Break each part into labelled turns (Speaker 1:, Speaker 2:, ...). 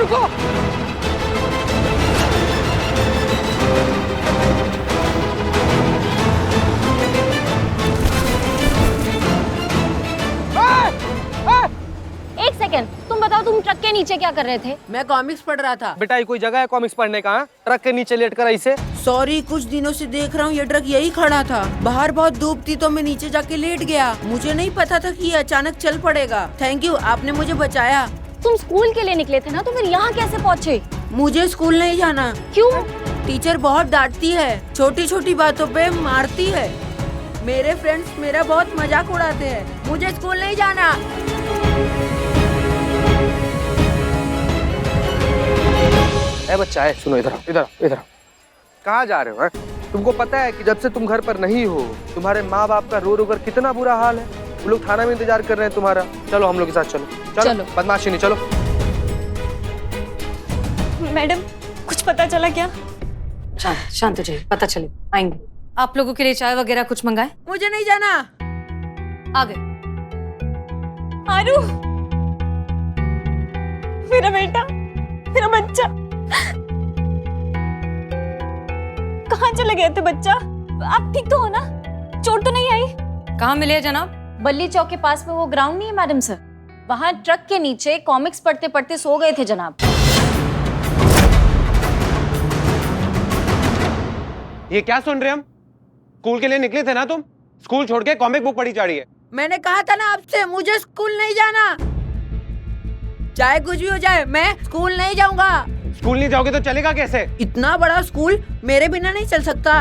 Speaker 1: रुको।
Speaker 2: एक सेकंड, तुम बताओ तुम ट्रक के नीचे क्या कर रहे थे?
Speaker 3: मैं कॉमिक्स पढ़ रहा था।
Speaker 1: बेटा ये कोई जगह है कॉमिक्स पढ़ने का? ट्रक के नीचे लेट कर ऐसे?
Speaker 3: सॉरी, कुछ दिनों से देख रहा हूँ ये ट्रक यही खड़ा था। बाहर बहुत धूप थी तो मैं नीचे जाके लेट गया। मुझे नहीं पता था कि ये अचानक चल पड़ेगा। थैंक यू, आपने मुझे बचाया।
Speaker 2: तुम स्कूल के लिए निकले थे ना, तो फिर यहाँ कैसे पहुँचे?
Speaker 3: मुझे स्कूल नहीं जाना।
Speaker 2: क्यों?
Speaker 3: टीचर बहुत डांटती है, छोटी छोटी बातों पे मारती है। मेरे फ्रेंड्स मेरा बहुत मजाक उड़ाते हैं। मुझे स्कूल नहीं जाना।
Speaker 1: ए बच्चा है, सुनो इधर इधर इधर। कहाँ जा रहे हो? है? तुमको पता है कि जब से तुम घर पर नहीं हो तुम्हारे माँ बाप का रो रो कर कितना बुरा हाल है। वो लोग थाना में इंतजार कर रहे हैं तुम्हारा। चलो हम लोग के साथ चलो।
Speaker 2: चलो।
Speaker 1: बदमाशी नहीं, चलो।
Speaker 4: मैडम कुछ पता चला क्या?
Speaker 5: शांत हो जाइए, पता चले आएंगे। आप लोगों के लिए चाय वगैरह कुछ मंगाए?
Speaker 3: मुझे नहीं जाना।
Speaker 5: आ गए।
Speaker 4: आरू, मेरा बेटा, मेरा बच्चा कहाँ चले गए थे? बच्चा आप ठीक तो हो ना? चोट तो नहीं आई?
Speaker 5: कहाँ मिले हैं जनाब?
Speaker 2: बल्ली चौक के पास में वो ग्राउंड नहीं है मैडम सर, वहाँ ट्रक के नीचे कॉमिक्स पढ़ते पढ़ते सो गए थे जनाब।
Speaker 6: ये क्या सुन रहे हम? स्कूल के लिए निकले थे ना तुम? स्कूल छोड़ के कॉमिक बुक पढ़ी जा रही है।
Speaker 3: मैंने कहा था ना आपसे, मुझे स्कूल नहीं जाना। चाहे कुछ भी हो जाए, मैं स्कूल नहीं जाऊंगा।
Speaker 6: स्कूल नहीं जाओगे तो चलेगा कैसे?
Speaker 3: इतना बड़ा स्कूल मेरे बिना नहीं चल सकता।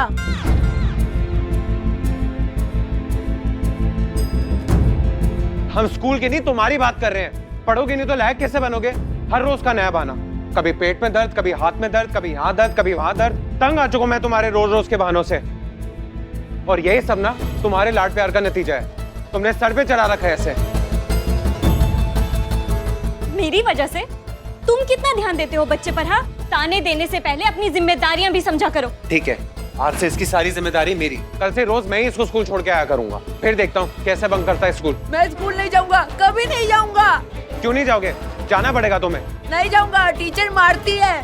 Speaker 6: हम स्कूल की नहीं तुम्हारी बात कर रहे हैं। पढ़ोगे नहीं तो लायक कैसे बनोगे? हर रोज का नया बहाना, कभी पेट में दर्द, कभी हाथ में दर्द, कभी यहाँ दर्द, कभी वहां दर्द। तंग आ चुका मैं तुम्हारे रोज रोज के बहानों से। और यही सब ना तुम्हारे लाड प्यार का नतीजा है। तुमने सर पे चढ़ा रखा है ऐसे।
Speaker 4: मेरी वजह से? तुम कितना ध्यान देते हो बच्चे पर? हाँ, ताने देने से पहले अपनी जिम्मेदारियां भी समझा करो।
Speaker 6: ठीक है, आज से इसकी सारी जिम्मेदारी मेरी। कल से रोज मैं ही इसको स्कूल छोड़ के आया करूंगा। फिर देखता हूँ कैसे बंक करता है स्कूल।
Speaker 3: मैं स्कूल नहीं जाऊंगा, कभी नहीं जाऊंगा।
Speaker 6: क्यों नहीं जाओगे? जाना पड़ेगा तुम्हें।
Speaker 3: नहीं जाऊंगा, टीचर मारती है,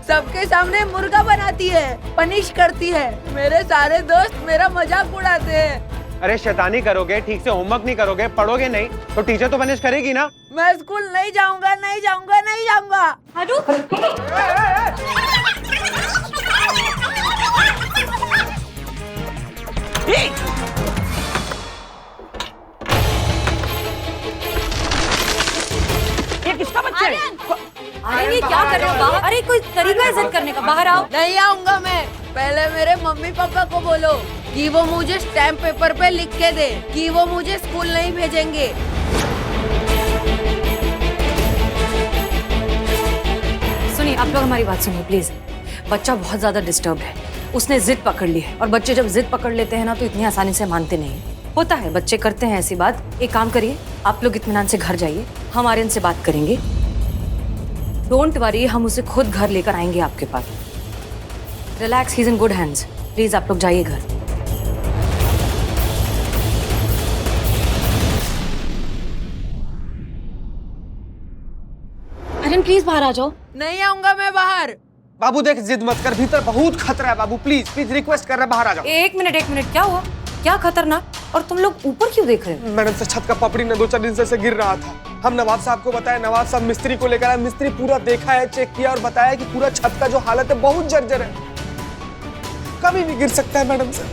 Speaker 3: सबके सामने मुर्गा बनाती है, पनिश करती है। मेरे सारे दोस्त मेरा मजाक उड़ाते हैं।
Speaker 6: अरे शैतानी करोगे, ठीक से होमवर्क नहीं करोगे, पढ़ोगे नहीं तो टीचर तो पनिश करेगी ना।
Speaker 3: मैं स्कूल नहीं जाऊंगा, नहीं जाऊंगा, नहीं जाऊंगा।
Speaker 4: आरू,
Speaker 1: ये किसका बच्चा है?
Speaker 5: अरे ये क्या कर रहे हो बाहर? अरे कोई तरीका है इज्जत करने का, बाहर आओ।
Speaker 3: नहीं आऊंगा मैं। पहले मेरे मम्मी पापा को बोलो कि वो मुझे स्टैम्प पेपर पे लिख के दे कि वो मुझे स्कूल नहीं भेजेंगे।
Speaker 5: सुनिए, आप लोग हमारी बात सुनिए प्लीज। बच्चा बहुत ज्यादा डिस्टर्ब है, उसने जिद पकड़ ली है। और बच्चे जब जिद पकड़ लेते हैं ना तो इतनी आसानी से मानते नहीं। होता है, बच्चे करते हैं ऐसी बात। एक काम करिए, आप लोग इत्मीनान से घर जाइए, हम आर्यन से बात करेंगे। डोंट वरी, हम उसे खुद घर लेकर आएंगे आपके पास। Relax, he is in good hands. Please आप लोग जाइए घर।
Speaker 2: आर्यन प्लीज बाहर आ जाओ।
Speaker 3: नहीं आऊंगा मैं बाहर।
Speaker 1: बाबू देख, जिद मत कर, भीतर बहुत खतरा है बाबू। प्लीज प्लीज रिक्वेस्ट कर रहे हैं, बाहर आ जाओ।
Speaker 5: एक मिनट, क्या हुआ? क्या खतरनाक? और तुम लोग ऊपर क्यों देख रहे हो?
Speaker 1: मैडम से छत का पपड़ी न 2-4 दिन से गिर रहा था। हम नवाब साहब को बताया, नवाब साहब मिस्त्री को लेकर आए। मिस्त्री पूरा देखा है, चेक किया और बताया कि पूरा छत का जो हालत है बहुत जर्जर है, कभी भी गिर सकता है। मैडम सर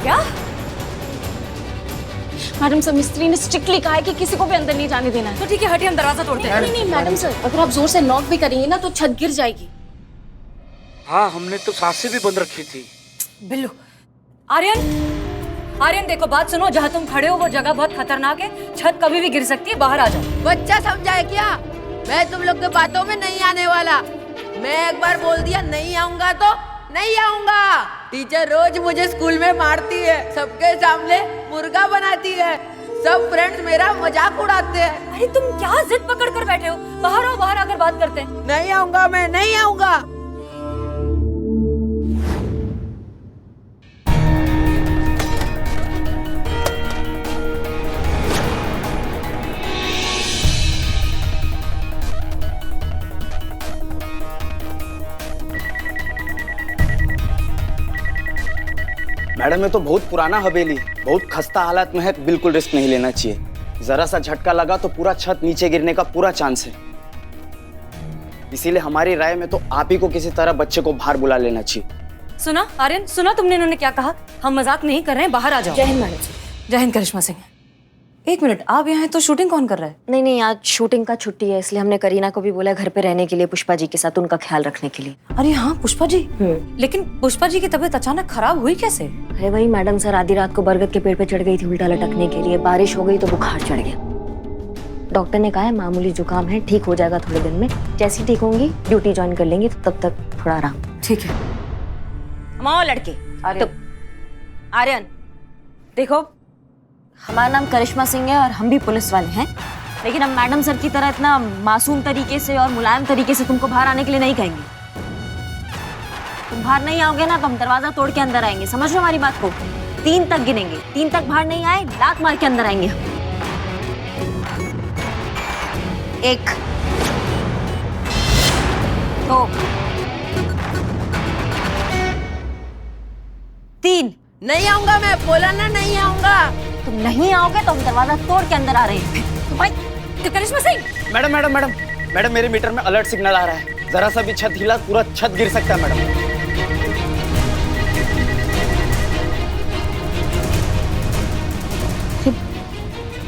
Speaker 5: क्या?
Speaker 2: मैडम सर, मिस्त्री ने स्ट्रिक्टली कहा है कि किसी को भी अंदर नहीं जाने देना है।
Speaker 5: तो ठीक है, हटिए, हम दरवाजा तोड़ते हैं।
Speaker 2: नहीं मैडम सर, अगर आप जोर से नॉक भी करेंगे ना तो छत गिर जाएगी।
Speaker 7: हाँ, हमने तो सांसें भी बंद रखी थी।
Speaker 5: बिल्लू, आर्यन देखो, बात सुनो। जहाँ तुम खड़े हो वो जगह बहुत खतरनाक है, छत कभी भी गिर सकती है। बाहर आ जाओ।
Speaker 3: बच्चा समझा है क्या? मैं तुम लोग के बातों में नहीं आने वाला। मैं एक बार बोल दिया नहीं आऊंगा तो नहीं आऊंगा। टीचर रोज मुझे स्कूल में मारती है, सबके सामने मुर्गा बनाती है, सब फ्रेंड्स मेरा मजाक उड़ाते हैं।
Speaker 5: अरे तुम क्या जिद पकड़ कर बैठे हो? बाहर आओ, बाहर आकर बात करते हैं।
Speaker 3: नहीं आऊंगा, मैं नहीं आऊंगा।
Speaker 8: मैडम ये तो बहुत पुराना हवेली, बहुत खस्ता हालत में है, बिल्कुल रिस्क नहीं लेना चाहिए। जरा सा झटका लगा तो पूरा छत नीचे गिरने का पूरा चांस है। इसीलिए हमारी राय में तो आप ही को किसी तरह बच्चे को बाहर बुला लेना चाहिए।
Speaker 5: सुना आर्यन, सुना तुमने इन्होंने क्या कहा? हम मजाक नहीं कर रहे हैं, बाहर आ जाओ।
Speaker 2: जय हिंद मैडम।
Speaker 5: जय हिंद करिश्मा सिंह। एक मिनट, आप यहाँ हैं तो शूटिंग कौन कर रहा है?
Speaker 2: नहीं नहीं, आज शूटिंग का छुट्टी है, इसलिए हमने करीना को भी बोला घर पे रहने के लिए, पुष्पा जी के साथ उनका ख्याल रखने के लिए।
Speaker 5: अरे हाँ, पुष्पा जी। लेकिन पुष्पा जी की तबीयत अचानक खराब हुई कैसे?
Speaker 2: अरे वही मैडम सर, आधी रात को बरगद के पेड़ पे चढ़ गई थी उल्टा लटकने के लिए, बारिश हो गई तो बुखार चढ़ गया। डॉक्टर ने कहा है मामूली जुकाम है, ठीक हो जाएगा थोड़े दिन में। जैसे ही ठीक होंगी ड्यूटी ज्वाइन कर लेंगी, तो तब तक थोड़ा आराम।
Speaker 5: ठीक है।
Speaker 2: माओ लड़के।
Speaker 5: तो
Speaker 2: आर्यन देखो, हमारा नाम करिश्मा सिंह है और हम भी पुलिस वाले हैं, लेकिन हम मैडम सर की तरह इतना मासूम तरीके से और मुलायम तरीके से तुमको बाहर आने के लिए नहीं कहेंगे। तुम बाहर नहीं आओगे ना तो हम दरवाजा तोड़ के अंदर आएंगे, समझ लो हमारी बात को। 3 तक गिनेंगे, 3 तक बाहर नहीं आए लात मार के अंदर आएंगे। 1 2 3।
Speaker 3: नहीं आऊंगा, मैं बोला ना नहीं आऊंगा।
Speaker 2: तुम नहीं आओगे तो हम दरवाजा तोड़ के अंदर आ रहे हैं।
Speaker 5: भाई Karishma Singh.
Speaker 8: Madam madam madam madam, मेरे मीटर में अलर्ट सिग्नल आ रहा है। जरा सा भी छत हिला पूरा छत गिर सकता है मैडम।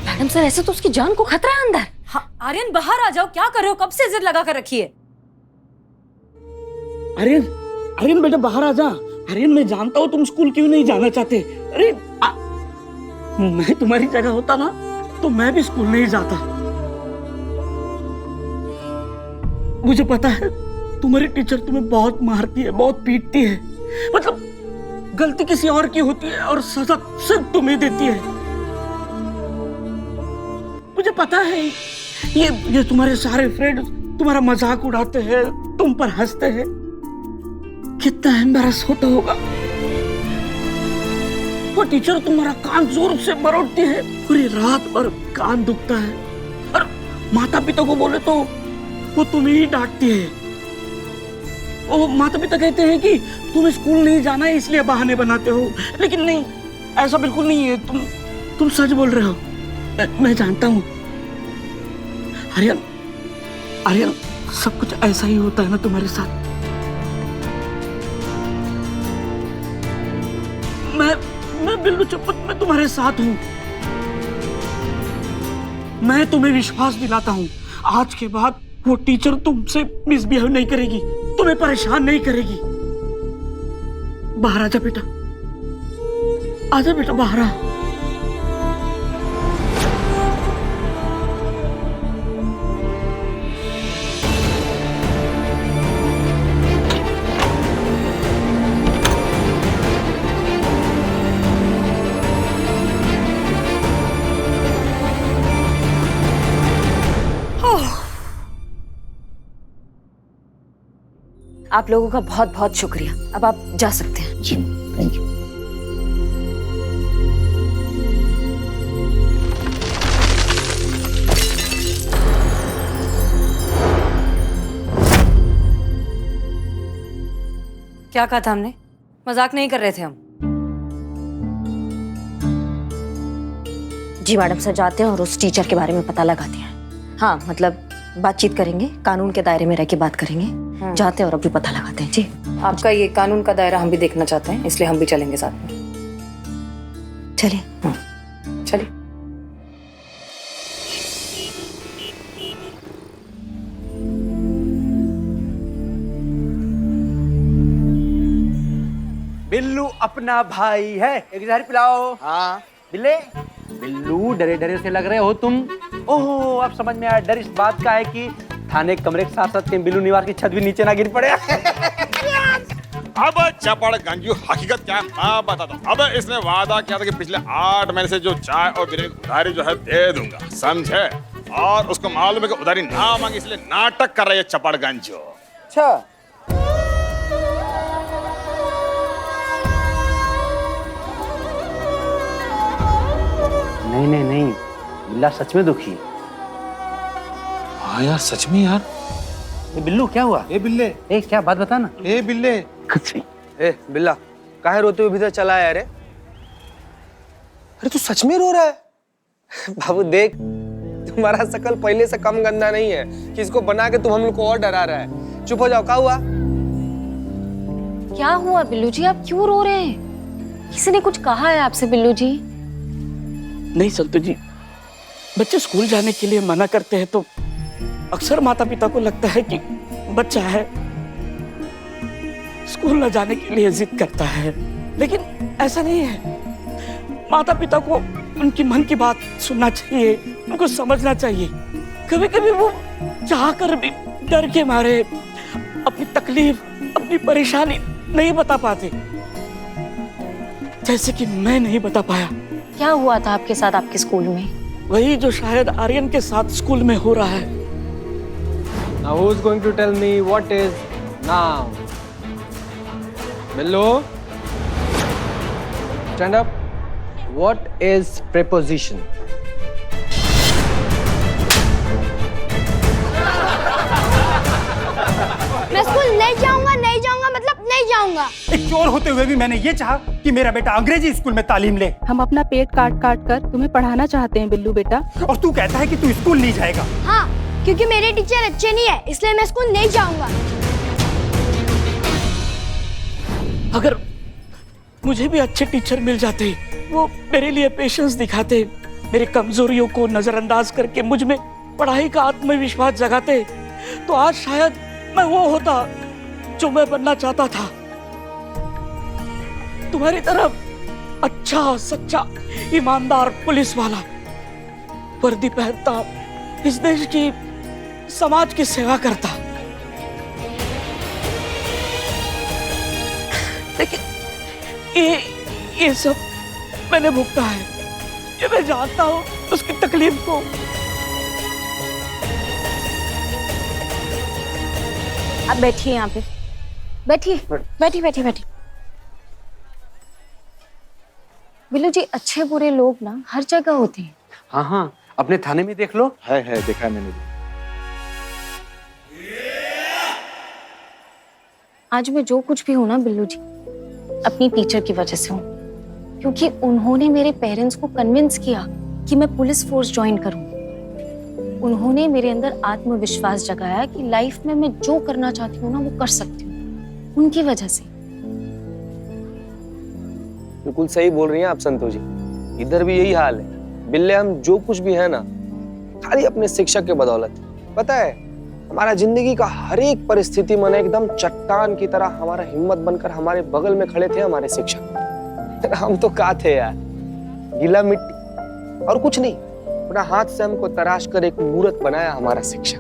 Speaker 2: मैडम सर, ऐसे तो उसकी जान को खतरा है अंदर।
Speaker 5: हाँ आर्यन, बाहर आ जाओ, क्या कर रहे हो? कब से जिद लगा कर रखी है?
Speaker 7: आर्यन, आर्यन बेटा बाहर आ जा। आर्यन, मैं जानता हूँ तुम स्कूल क्यों नहीं जाना चाहते। अरे मैं तुम्हारी जगह होता ना तो मैं भी स्कूल नहीं जाता। मुझे पता है तुम्हारी टीचर तुम्हें बहुत मारती है, बहुत पीटती है। मतलब गलती किसी और की होती है और सजा सिर्फ तुम्हें देती है। मुझे पता है ये तुम्हारे सारे फ्रेंड तुम्हारा मजाक उड़ाते हैं, तुम पर हंसते हैं। कितना एम्बैरस होता होगा। वो टीचर तुम्हारा कान जोर से मरोड़ती है, पूरी रात भर कान दुखता है, और माता पिता को बोले तो वो तुम्हें ही डांटती है। वो माता पिता कहते हैं कि तुम्हें स्कूल नहीं जाना है इसलिए बहाने बनाते हो, लेकिन नहीं, ऐसा बिल्कुल नहीं है। तुम सच बोल रहे हो, मैं जानता हूँ। आर्यन, आर्यन, सब कुछ ऐसा ही होता है ना तुम्हारे साथ। मैं बिल्लू चुप्पत में तुम्हारे साथ हूं। मैं तुम्हें विश्वास दिलाता हूं, आज के बाद वो टीचर तुमसे मिसबिहेव नहीं करेगी, तुम्हें परेशान नहीं करेगी। बाहर आजा बेटा, आजा बेटा, बाहर आ।
Speaker 2: आप लोगों का बहुत बहुत शुक्रिया, अब आप जा सकते हैं।
Speaker 8: जी थैंक यू।
Speaker 5: क्या कहा था हमने? मजाक नहीं कर रहे थे हम।
Speaker 2: जी मैडम सर, जाते हैं और उस टीचर के बारे में पता लगाते हैं। हाँ मतलब बातचीत करेंगे, कानून के दायरे में रह के बात करेंगे। जाते हैं और अभी पता लगाते हैं। जी
Speaker 5: आपका ये कानून का दायरा हम भी देखना चाहते हैं, इसलिए हम भी चलेंगे साथ में।
Speaker 2: चलिए।
Speaker 5: चलिए।
Speaker 9: बिल्लू अपना भाई है, एक जहर पिलाओ।
Speaker 8: हाँ
Speaker 9: बिल्ले, बिल्लू डरे डरे से लग रहे हो तुम। ओहो, अब समझ में आया। डर इस बात का है कि थाने कमरे के साथ साथ बिल्लू निवास की छत भी नीचे ना गिर पड़े।
Speaker 10: अब चपड़गंज हकीकत क्या है मैं बताता हूँ। अब इसने वादा किया था कि पिछले 8 महीने से जो चाय और बिरयानी की उधारी जो है दे दूंगा, समझे? और उसको मालूम है कि उधारी ना मांगी, इसलिए नाटक कर रही है चपड़गंज।
Speaker 9: अच्छा, नहीं नहीं नहीं, बिल्ला सच में दुखी है।
Speaker 6: हाँ यार, सच में यार।
Speaker 9: ए बिल्लू, क्या हुआ?
Speaker 6: ए बिल्ले,
Speaker 9: ए क्या बात बता ना।
Speaker 6: ए बिल्ले,
Speaker 1: ए बिल्ला, काहे रोते हुए भीतर चला आया रे? अरे तू सच में रो रहा है? बाबू देख, तुम्हारा शकल पहले से कम गंदा नहीं है कि इसको बना के तुम हम लोग को और डरा रहा है। चुप हो जाओ। क्या हुआ?
Speaker 2: क्या हुआ बिल्लू जी, आप क्यों रो रहे हैं? किसी ने कुछ कहा है आपसे बिल्लू जी?
Speaker 7: नहीं संतू जी, बच्चे स्कूल जाने के लिए मना करते हैं तो अक्सर माता पिता को लगता है कि बच्चा है, स्कूल न जाने के लिए जिद करता है, लेकिन ऐसा नहीं है। माता पिता को उनकी मन की बात सुनना चाहिए, उनको समझना चाहिए। कभी कभी वो चाहकर भी डर के मारे अपनी तकलीफ, अपनी परेशानी नहीं बता पाते, जैसे कि मैं नहीं बता पाया।
Speaker 2: क्या हुआ था आपके साथ आपके स्कूल में?
Speaker 7: वही जो शायद आर्यन के साथ स्कूल में हो रहा है।
Speaker 6: Now who's going to tell me what is now? Billu, stand up. What is preposition?
Speaker 11: मैं स्कूल नहीं जाऊंगा मतलब नहीं जाऊंगा।
Speaker 12: एक चोर होते हुए भी मैंने ये चाहा कि मेरा बेटा अंग्रेजी स्कूल में तालीम ले।
Speaker 13: हम अपना पेट काट काट कर तुम्हें पढ़ाना चाहते हैं बिल्लू बेटा।
Speaker 12: और तू कहता है कि तू स्कूल नहीं जाएगा।
Speaker 11: हाँ, क्योंकि मेरे टीचर अच्छे नहीं है, इसलिए मैं स्कूल नहीं जाऊंगा।
Speaker 7: अगर मुझे भी अच्छे टीचर मिल जाते, वो मेरे लिए पेशेंस दिखाते, मेरी कमजोरियों को नजरअंदाज करके मुझ में पढ़ाई का आत्मविश्वास जगाते, तो आज शायद मैं वो होता जो मैं बनना चाहता था। तुम्हारी तरह अच्छा, सच्चा, ईमानदार पुलिस वाला, वर्दी पहनता, इस देश की, समाज की सेवा करता। लेकिन ये सब मैंने भुगता है, ये मैं जानता हूँ उसकी तकलीफ को।
Speaker 2: आप बैठिए यहाँ पे, बैठिए बैठिए। बिल्लू जी, अच्छे बुरे लोग ना हर जगह होते हैं।
Speaker 9: हाँ हाँ, अपने थाने में देख लो।
Speaker 10: है देखा है मैंने भी।
Speaker 2: आज मैं जो कुछ भी हूं ना बिल्लू जी, अपनी टीचर की वजह से हूँ, क्योंकि उन्होंने मेरे पेरेंट्स को कन्विंस किया कि मैं पुलिस फोर्स ज्वाइन करूं। उन्होंने मेरे अंदर आत्मविश्वास जगाया कि लाइफ में मैं जो करना चाहती हूँ ना वो कर सकती हूँ, उनकी वजह से।
Speaker 1: बिल्कुल सही बोल रही हैं आप संतोष जी, इधर भी यही हाल है। बिल्ले हम जो कुछ भी है ना, खाली अपने शिक्षक के बदौलत। पता है, हमारा जिंदगी का हर एक परिस्थिति में एकदम चट्टान की तरह हमारा हिम्मत बनकर हमारे बगल में खड़े थे हमारे शिक्षक। हम तो का थे यार, गीला मिट्टी और कुछ नहीं। अपना हाथ से हमको तराश कर एक मूर्त बनाया हमारा शिक्षक।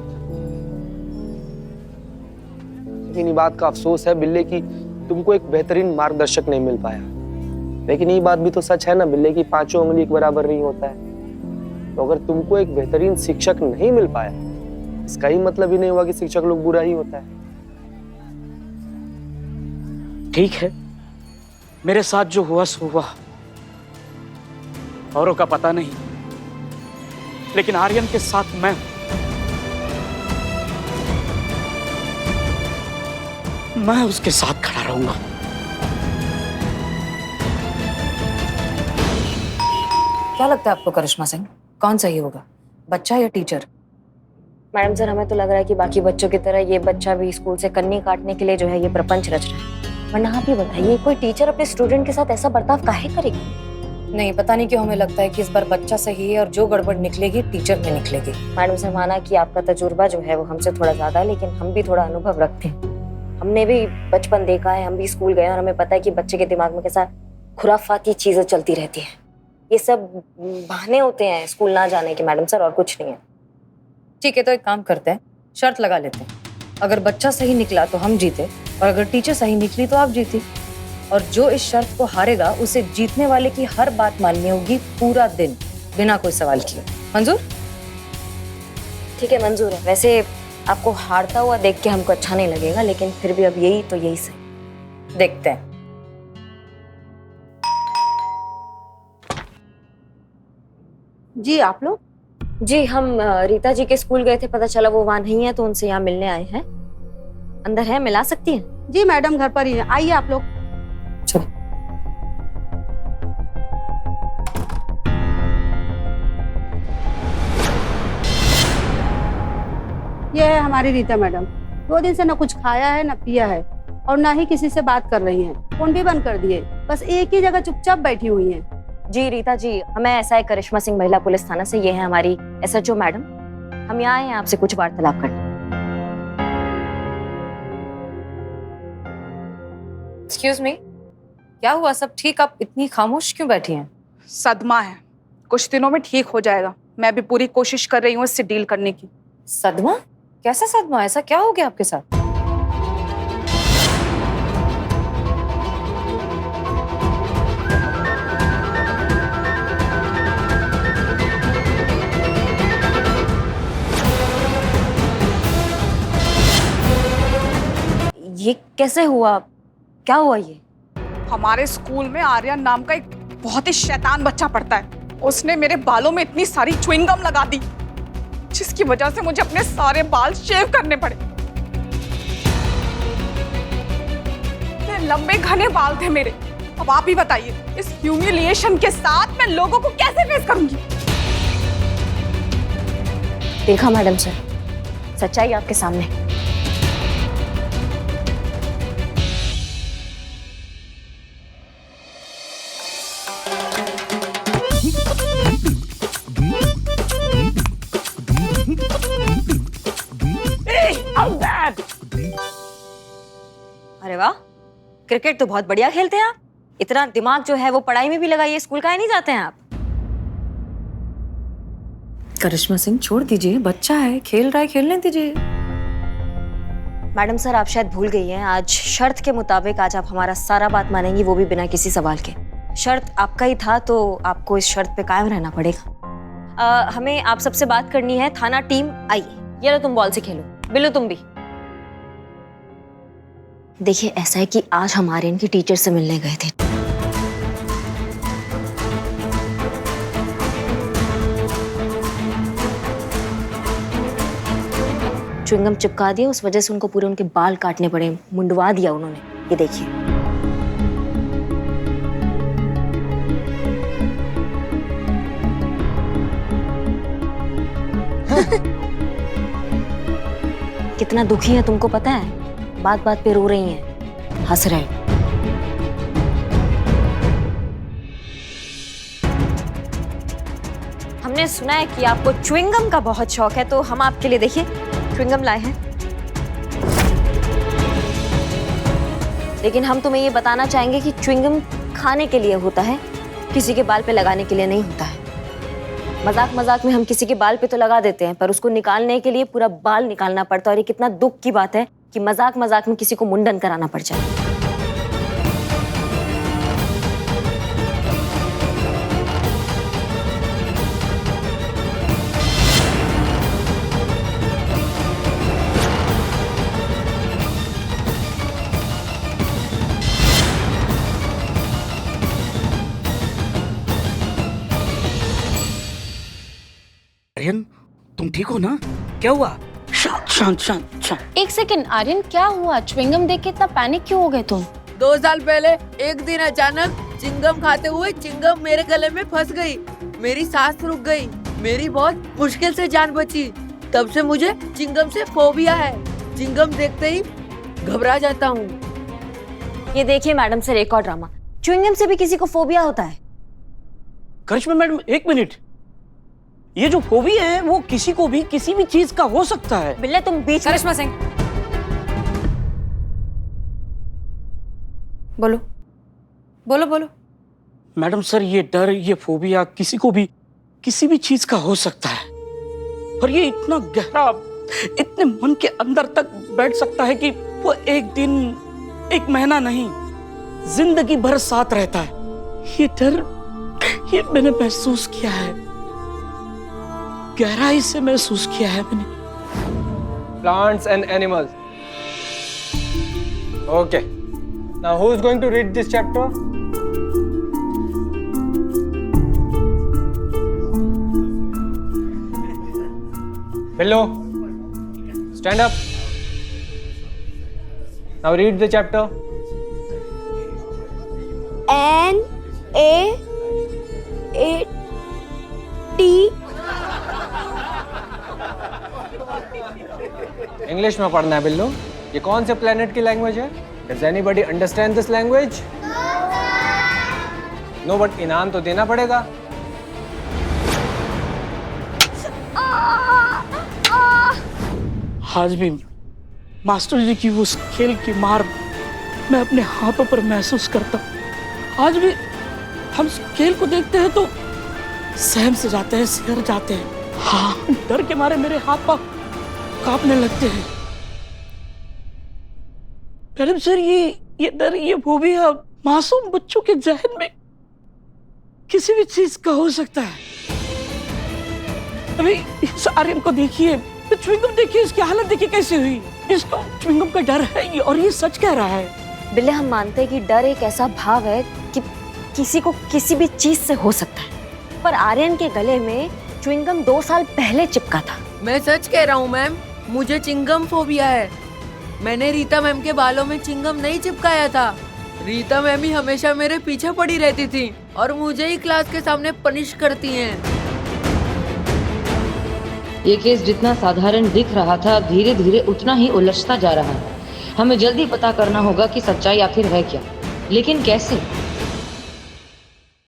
Speaker 1: लेकिन ये बात का अफसोस है बिल्ले की तुमको एक बेहतरीन मार्गदर्शक नहीं मिल पाया। लेकिन ये बात भी तो सच है ना बिल्ले की, पांचों उंगली एक बराबर नहीं होता है। तो अगर तुमको एक बेहतरीन शिक्षक नहीं मिल पाया, इसका ही मतलब ही नहीं हुआ कि शिक्षक लोग बुरा ही होता है।
Speaker 7: ठीक है, मेरे साथ जो हुआ सो हुआ, औरों का पता नहीं, लेकिन आर्यन के साथ मैं उसके साथ खड़ा रहूंगा।
Speaker 5: क्या लगता है आपको करिश्मा सिंह, कौन सही होगा, बच्चा या टीचर?
Speaker 2: मैडम सर, हमें तो लग रहा है कि बाकी बच्चों की तरह ये बच्चा भी स्कूल से कन्नी काटने के लिए जो है ये प्रपंच रच रहा है। वरना आप ही बताइए, कोई टीचर अपने स्टूडेंट के साथ ऐसा बर्ताव काहे करेगी?
Speaker 5: नहीं, पता नहीं क्यों हमें लगता है कि इस बार बच्चा सही है और जो गड़बड़ निकलेगी टीचर में निकलेगी।
Speaker 2: मैडम से माना कि आपका तजुर्बा जो है वो हमसे थोड़ा ज्यादा है, लेकिन हम भी थोड़ा अनुभव रखते हैं। हमने भी बचपन देखा है, हम भी स्कूल गए और हमें पता है कि बच्चे के दिमाग में कैसा खुराफाती चीजें चलती रहती है। ये सब बहाने होते हैं स्कूल ना जाने के मैडम सर, और कुछ नहीं है।
Speaker 5: ठीक है, तो एक काम करते हैं, शर्त लगा लेते हैं। अगर बच्चा सही निकला तो हम जीते, और अगर टीचर सही निकली तो आप जीती। और जो इस शर्त को हारेगा उसे जीतने वाले की हर बात माननी होगी पूरा दिन, बिना कोई सवाल किए। मंजूर?
Speaker 2: ठीक है, मंजूर है। वैसे आपको हारता हुआ देख के हमको अच्छा नहीं लगेगा, लेकिन फिर भी अब यही तो यही सही।
Speaker 5: देखते हैं।
Speaker 2: जी आप लोग? जी हम रीता जी के स्कूल गए थे, पता चला वो वहाँ नहीं है तो उनसे यहाँ मिलने आए हैं। अंदर है, मिला सकती हैं?
Speaker 13: जी मैडम घर पर ही है, आइए आप लोग।
Speaker 5: चलो।
Speaker 14: ये है हमारी रीता मैडम। 2 दिन से ना कुछ खाया है ना पिया है और ना ही किसी से बात कर रही हैं। फोन भी बंद कर दिए, बस एक ही जगह चुपचाप बैठी हुई हैं।
Speaker 2: जी रीता जी, हमें एसआई करिश्मा सिंह महिला पुलिस थाना से, ये है हमारी एसएचओ मैडम। हम यहाँ आए हैं आपसे कुछ वार्तालाप करने।
Speaker 5: एक्सक्यूज मी, क्या हुआ? सब ठीक? आप इतनी खामोश क्यों बैठी हैं?
Speaker 13: सदमा है, कुछ दिनों में ठीक हो जाएगा। मैं भी पूरी कोशिश कर रही हूँ इससे डील करने की।
Speaker 5: सदमा? कैसा सदमा? ऐसा क्या हो गया आपके साथ?
Speaker 2: ये कैसे हुआ? क्या हुआ ये?
Speaker 13: हमारे स्कूल में आर्यन नाम का एक बहुत ही शैतान बच्चा पढ़ता है। उसने मेरे बालों में इतनी सारी च्युइंगम लगा दी जिसकी वजह से मुझे अपने सारे बाल शेव करने पड़े। इतने लंबे घने बाल थे मेरे। अब आप ही बताइए, इस ह्यूमिलिएशन के साथ मैं लोगों को कैसे फेस करूंगी?
Speaker 2: देखा मैडम सर, सच्चाई आपके सामने। अरे वाह, क्रिकेट तो बहुत बढ़िया खेलते हैं आप। इतना दिमाग जो है वो पढ़ाई में भी लगाइए। स्कूल काहे नहीं जाते हैं आप?
Speaker 5: करिश्मा सिंह, छोड़ दीजिए, बच्चा है, खेल रहा है, खेलने दीजिए।
Speaker 2: मैडम सर, आप शायद भूल गई हैं, आज शर्त के मुताबिक आज आप हमारा सारा बात मानेंगी, वो भी बिना किसी सवाल के। शर्त आपका ही था तो आपको इस शर्त पे कायम रहना पड़ेगा। हमें आप सबसे बात करनी है। थाना टीम आइए। ये लो, तुम बॉल से खेलो। बिल्लू तुम भी। देखिए, ऐसा है कि आज हमारे इनकी टीचर से मिलने गए थे। च्युइंगम चिपका दिया, उस वजह से उनको पूरे उनके बाल काटने पड़े, मुंडवा दिया उन्होंने। ये देखिए। कितना दुखी है तुमको पता है? बात बात पे रो रही हैं, हंस रहे। हमने सुना है कि आपको च्युइंगम का बहुत शौक है, तो हम आपके लिए देखिए च्युइंगम लाए हैं। लेकिन हम तुम्हें ये बताना चाहेंगे कि च्युइंगम खाने के लिए होता है, किसी के बाल पे लगाने के लिए नहीं होता है। मजाक मजाक में हम किसी के बाल पे तो लगा देते हैं, पर उसको निकालने के लिए पूरा बाल निकालना पड़ता है। और ये कितना दुख की बात है कि मजाक मजाक में किसी को मुंडन कराना पड़ जाए।
Speaker 7: आर्यन, तुम ठीक हो ना? क्या हुआ? शांत शांत शांत शांत।
Speaker 4: एक सेकंड आर्यन, क्या हुआ? च्युइंगम देख के इतना पैनिक क्यों हो गए तुम?
Speaker 3: 2 साल पहले एक दिन अचानक चिंगम खाते हुए चिंगम मेरे गले में फंस गई। मेरी सांस रुक गई। मेरी बहुत मुश्किल से जान बची। तब से मुझे चिंगम से फोबिया है। चिंगम देखते ही घबरा जाता हूँ।
Speaker 2: ये देखिए मैडम सर, एक और ड्रामा। च्युइंगम से भी किसी को फोबिया होता है?
Speaker 7: करिश्मा मैडम, 1 मिनट। ये जो फोबिया है वो किसी को भी किसी भी चीज का हो सकता है।
Speaker 2: बिल्ले तुम बीच में।
Speaker 5: करिश्मा सिंह, बोलो बोलो बोलो।
Speaker 7: मैडम सर, ये डर, ये फोबिया किसी को भी किसी भी चीज का हो सकता है। और ये इतना गहरा, इतने मन के अंदर तक बैठ सकता है कि वो एक दिन, 1 महीना नहीं, जिंदगी भर साथ रहता है। ये डर, ये मैंने महसूस किया है, गहराई से महसूस किया है मैंने।
Speaker 6: Plants and animals. Okay. Now who is going to read this chapter? Hello. Stand up. Now read the chapter.
Speaker 11: NAAT
Speaker 6: English में पढ़ना है बिल्लू। ये कौन से प्लेनेट की लैंग्वेज है? Does anybody understand this language? No, but इनाम तो देना पड़ेगा।
Speaker 7: आज भी मास्टर जी की उस खेल की मार मैं अपने हाथों पर महसूस करता हूँ। आज भी हम उस खेल को देखते हैं तो सहम से जाते हैं, सिहर जाते हैं। हाँ, डर के मारे मेरे हाथ पांव कांपने लगते हैं। मैडम सर, ये डर, ये फोबिया मासूम बच्चों के जहन में किसी भी चीज का हो सकता है। अभी इस आर्यन को देखिए, तो च्युइंगम देखिए, इसकी हालत देखिए कैसे हुई। इसको च्युइंगम का डर है ये, और ये सच कह रहा है।
Speaker 2: बिल्ले, हम मानते हैं कि डर एक ऐसा भाव है कि किसी को किसी भी चीज से हो सकता है, पर आर्यन के गले में च्युइंगम 2 साल पहले चिपका था।
Speaker 3: मैं सच कह रहा हूँ मैम, मुझे चिंगम फोबिया है। मैंने रीता मैम के बालों में चिंगम नहीं चिपकाया था। रीता मैम ही हमेशा मेरे पीछे पड़ी रहती थी और मुझे ही क्लास के सामने पनिश करती हैं।
Speaker 15: ये केस जितना साधारण दिख रहा था, धीरे धीरे उतना ही उलझता जा रहा है। हमें जल्दी पता करना होगा कि सच्चाई आखिर है क्या, लेकिन कैसे?